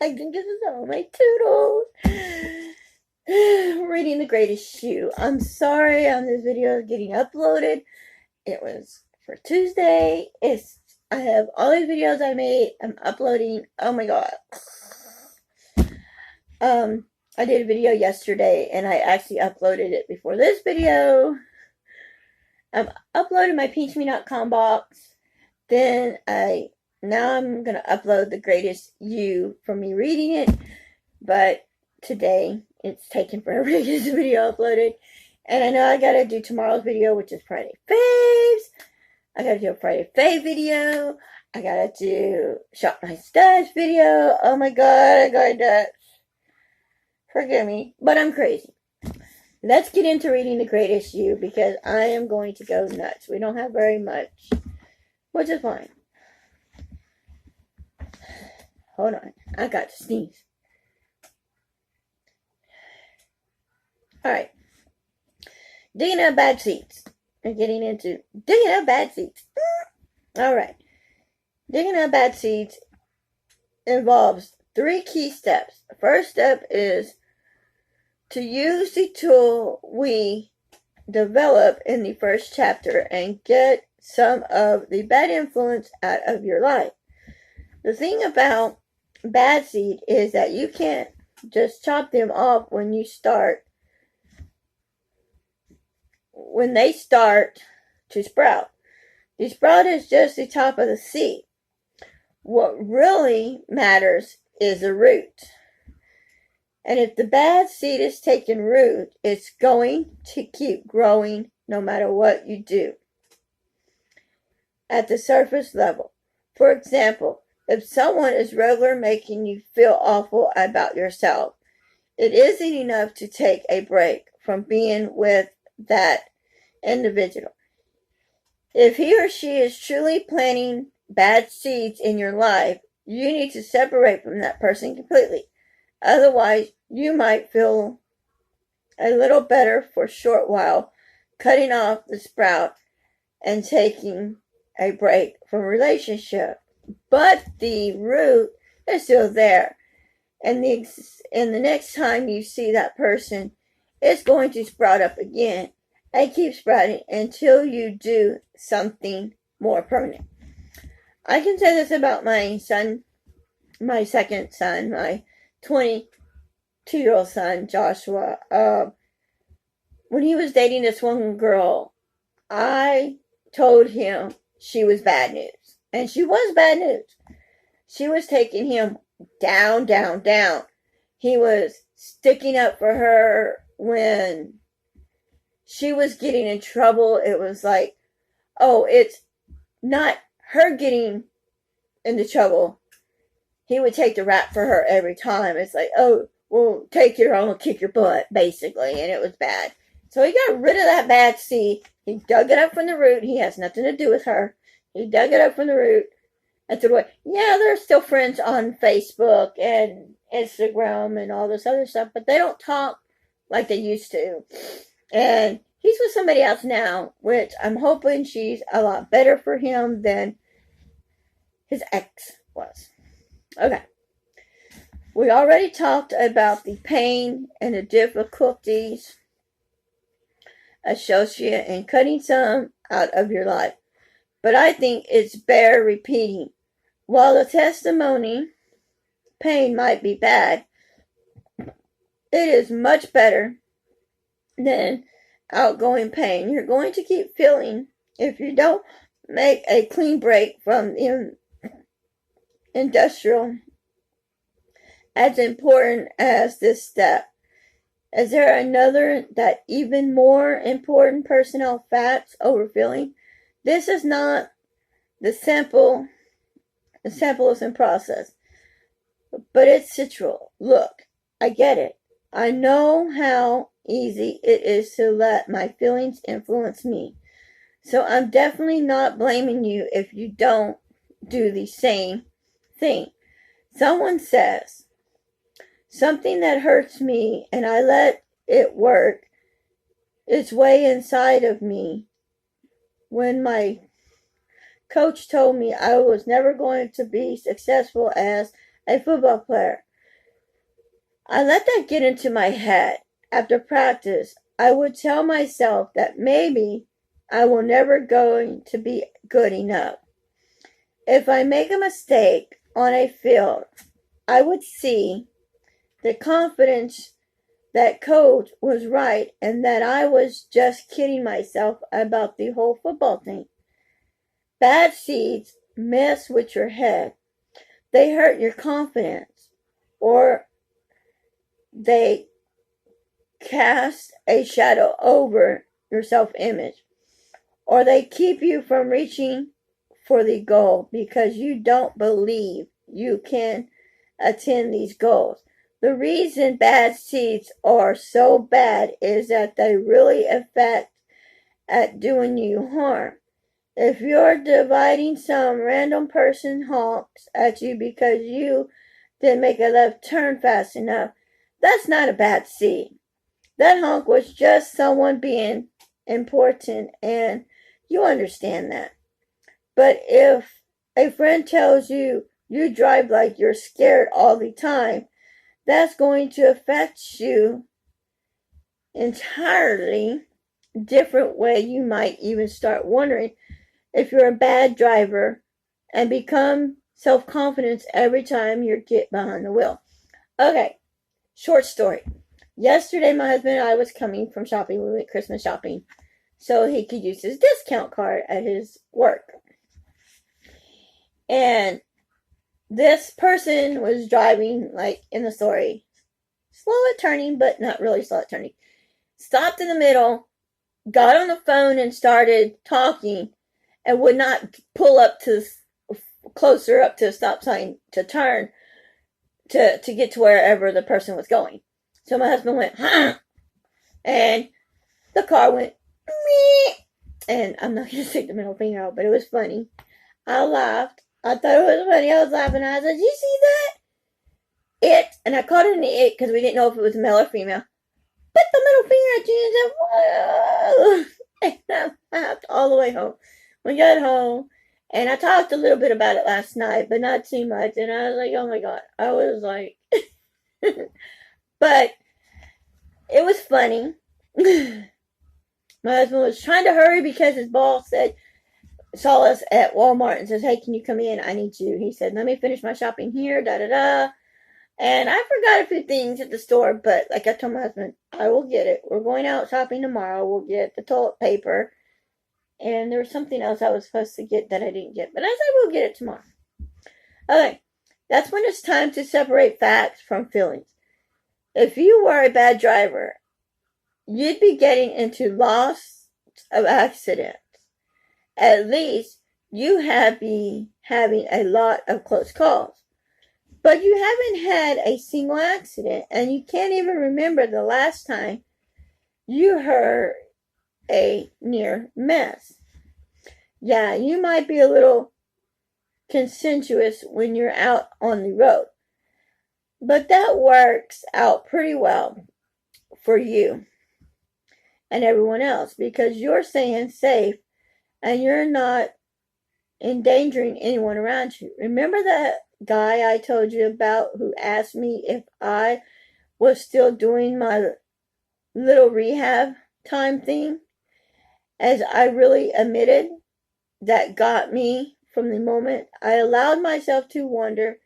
I think this is all my toodles. Reading the greatest shoe. I'm sorry this video is getting uploaded. It was for Tuesday. I have all these videos I made. I'm uploading. Oh my god. I did a video yesterday and I actually uploaded it before this video. I've uploaded my peachme.com box. Now I'm gonna upload the greatest you from me reading it, but today it's taking forever to get the video uploaded, and I know I gotta do tomorrow's video, which is Friday Faves. I gotta do a Friday Fave video. I gotta do Shop My Stash video. Oh my god, I got nuts. Forgive me, but I'm crazy. Let's get into reading the greatest you because I am going to go nuts. We don't have very much, which is fine. Hold on, I got to sneeze. Alright. Dina Bad Seeds. I'm getting into Dina Bad Seeds. Alright. Dina Bad Seeds involves 3 key steps. The first step is to use the tool we develop in the first chapter and get some of the bad influence out of your life. The thing about bad seed is that you can't just chop them off when they start to sprout. The sprout is just the top of the seed. What really matters is the root. And if the bad seed is taking root, it's going to keep growing no matter what you do. At the surface level. For example, if someone is regularly making you feel awful about yourself, it isn't enough to take a break from being with that individual. If he or she is truly planting bad seeds in your life, you need to separate from that person completely. Otherwise, you might feel a little better for a short while, cutting off the sprout and taking a break from a relationship. But the root is still there. And the next time you see that person, it's going to sprout up again and keep sprouting until you do something more permanent. I can say this about my son, my second son, my 22-year-old son, Joshua. When he was dating this one girl, I told him she was bad news. And she was bad news. She was taking him down, down, down. He was sticking up for her when she was getting in trouble. It was like, oh, it's not her getting into trouble. He would take the rap for her every time. It's like, oh, well, take it or I'm going to kick your butt, basically. And it was bad. So he got rid of that bad seed. He dug it up from the root. He has nothing to do with her. He dug it up from the root and threw it away. Yeah, they're still friends on Facebook and Instagram and all this other stuff, but they don't talk like they used to. And he's with somebody else now, which I'm hoping she's a lot better for him than his ex was. Okay. We already talked about the pain and the difficulties associated in cutting some out of your life. But I think it's bear repeating. While the testimony pain might be bad, it is much better than outgoing pain. You're going to keep feeling if you don't make a clean break from the industrial. As important as this step, is there another that even more important personnel facts over feeling? This is not the simplest in process, but it's central. Look, I get it. I know how easy it is to let my feelings influence me. So I'm definitely not blaming you if you don't do the same thing. Someone says something that hurts me and I let it work its way inside of me. When my coach told me I was never going to be successful as a football player, I let that get into my head. After practice, I would tell myself that maybe I will never going to be good enough. If I make a mistake on a field, I would see the confidence that coach was right and that I was just kidding myself about the whole football thing. Bad seeds mess with your head. They hurt your confidence, or they cast a shadow over your self-image, or they keep you from reaching for the goal because you don't believe you can attain these goals. The reason bad seeds are so bad is that they really affect at doing you harm. If you're dividing some random person honks at you because you didn't make a left turn fast enough, that's not a bad seed. That honk was just someone being important, and you understand that. But if a friend tells you you drive like you're scared all the time, that's going to affect you entirely different way. You might even start wondering if you're a bad driver and become self-confident every time you get behind the wheel. Okay, short story. Yesterday, my husband and I was coming from shopping. We went Christmas shopping so he could use his discount card at his work. And this person was driving, like in the story, slow at turning, but not really slow at turning. Stopped in the middle, got on the phone and started talking, and would not pull up to closer up to the stop sign to turn to get to wherever the person was going. So my husband went, huh, and the car went, meh. And I'm not going to stick the middle finger out, but it was funny. I laughed. I thought it was funny. I was laughing. I said, you see that? It, and I called it an it because we didn't know if it was male or female. Put the middle finger at you and said, whoa. And I laughed all the way home. We got home, and I talked a little bit about it last night, but not too much. And I was like, oh my God. I was like, but it was funny. My husband was trying to hurry because his boss saw us at Walmart and says, hey, can you come in? I need you. He said, let me finish my shopping here, da-da-da. And I forgot a few things at the store, but like I told my husband, I will get it. We're going out shopping tomorrow. We'll get the toilet paper. And there was something else I was supposed to get that I didn't get. But I said we'll get it tomorrow. Okay, that's when it's time to separate facts from feelings. If you were a bad driver, you'd be getting into lots of accidents. At least you have been having a lot of close calls. But you haven't had a single accident, and you can't even remember the last time you heard a near miss. Yeah, you might be a little contentious when you're out on the road, but that works out pretty well for you and everyone else because you're staying safe and you're not endangering anyone around you. Remember that guy I told you about who asked me if I was still doing my little rehab time thing? As I really admitted, that got me from the moment I allowed myself to wonder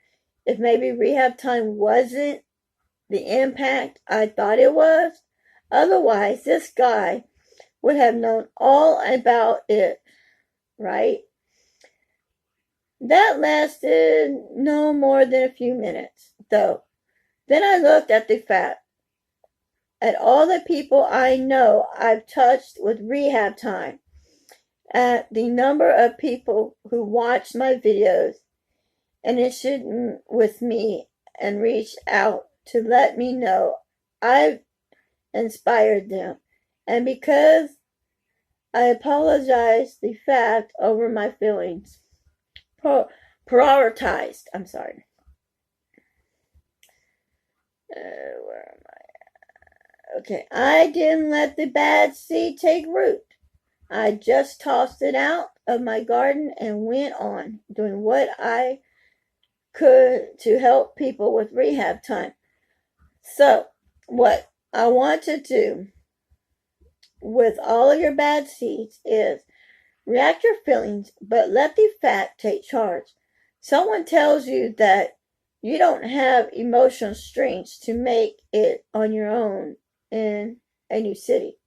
if maybe rehab time wasn't the impact I thought it was. Otherwise, this guy would have known all about it, right? That lasted no more than a few minutes, though. Then I looked at the fact, at all the people I know I've touched with rehab time, at the number of people who watched my videos and initiated with me and reached out to let me know I've inspired them. And because I apologized the fact over my feelings. Prioritized. I'm sorry. Where am I? Okay. I didn't let the bad seed take root. I just tossed it out of my garden and went on doing what I could to help people with rehab time. So, what I want to do with all of your bad seeds is react your feelings, but let the fact take charge. Someone tells you that you don't have emotional strength to make it on your own in a new city.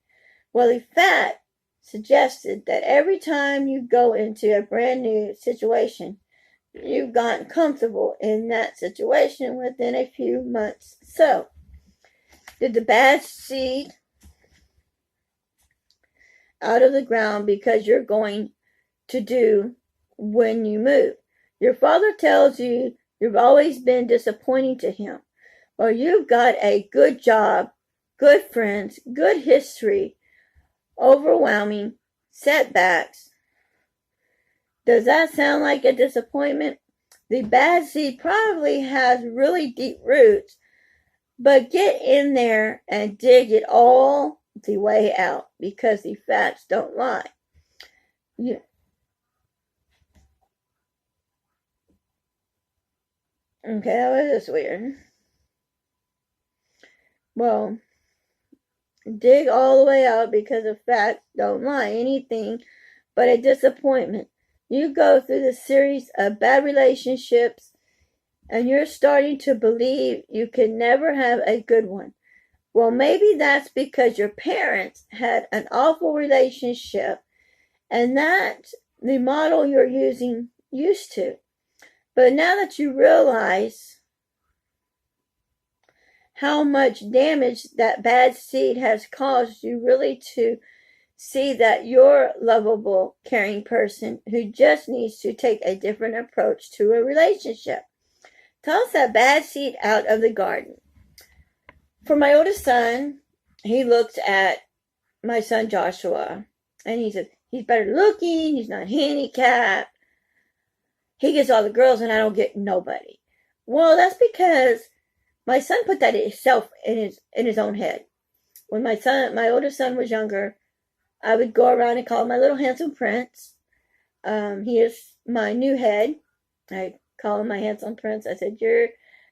Well, the fact suggested that every time you go into a brand new situation, you've gotten comfortable in that situation within a few months. So, did the bad seed out of the ground because you're going to do when you move? Your father tells you you've always been disappointing to him. Well, you've got a good job, good friends, good history, overwhelming setbacks. Does that sound like a disappointment? The bad seed probably has really deep roots, but get in there and dig it all the way out because the facts don't lie. Yeah. Okay, that was just weird. Well, dig all the way out because the facts don't lie. Anything but a disappointment. You go through the series of bad relationships and you're starting to believe you can never have a good one. Well, maybe that's because your parents had an awful relationship and that's the model you're used to. But now that you realize how much damage that bad seed has caused, you really to see that you're a lovable, caring person who just needs to take a different approach to a relationship. Toss that bad seed out of the garden. For my oldest son, he looked at my son Joshua and he said, he's better looking, he's not handicapped, he gets all the girls and I don't get nobody. Well, that's because my son put that himself in his own head. When my oldest son was younger, I would go around and call him my little handsome prince. He is my new head. I call him my handsome prince. I said, you're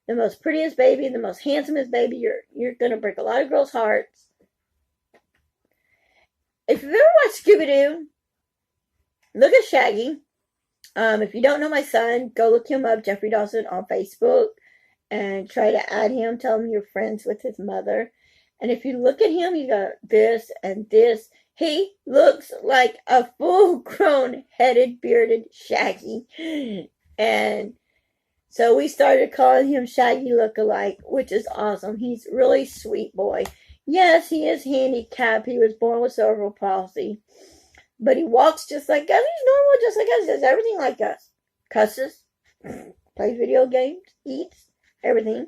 the most prettiest baby, the most handsomest baby. You're gonna break a lot of girls' hearts. If you've ever watched Scooby-Doo, look at Shaggy. If you don't know my son, go look him up, Jeffrey Dawson, on Facebook, and try to add him. Tell him you're friends with his mother. And if you look at him, you got this and this. He looks like a full-grown, headed, bearded Shaggy. And so we started calling him Shaggy Lookalike, which is awesome. He's a really sweet boy. Yes, he is handicapped. He was born with cerebral palsy. But he walks just like us. He's normal just like us. Does everything like us. Cusses. Plays video games. Eats. Everything.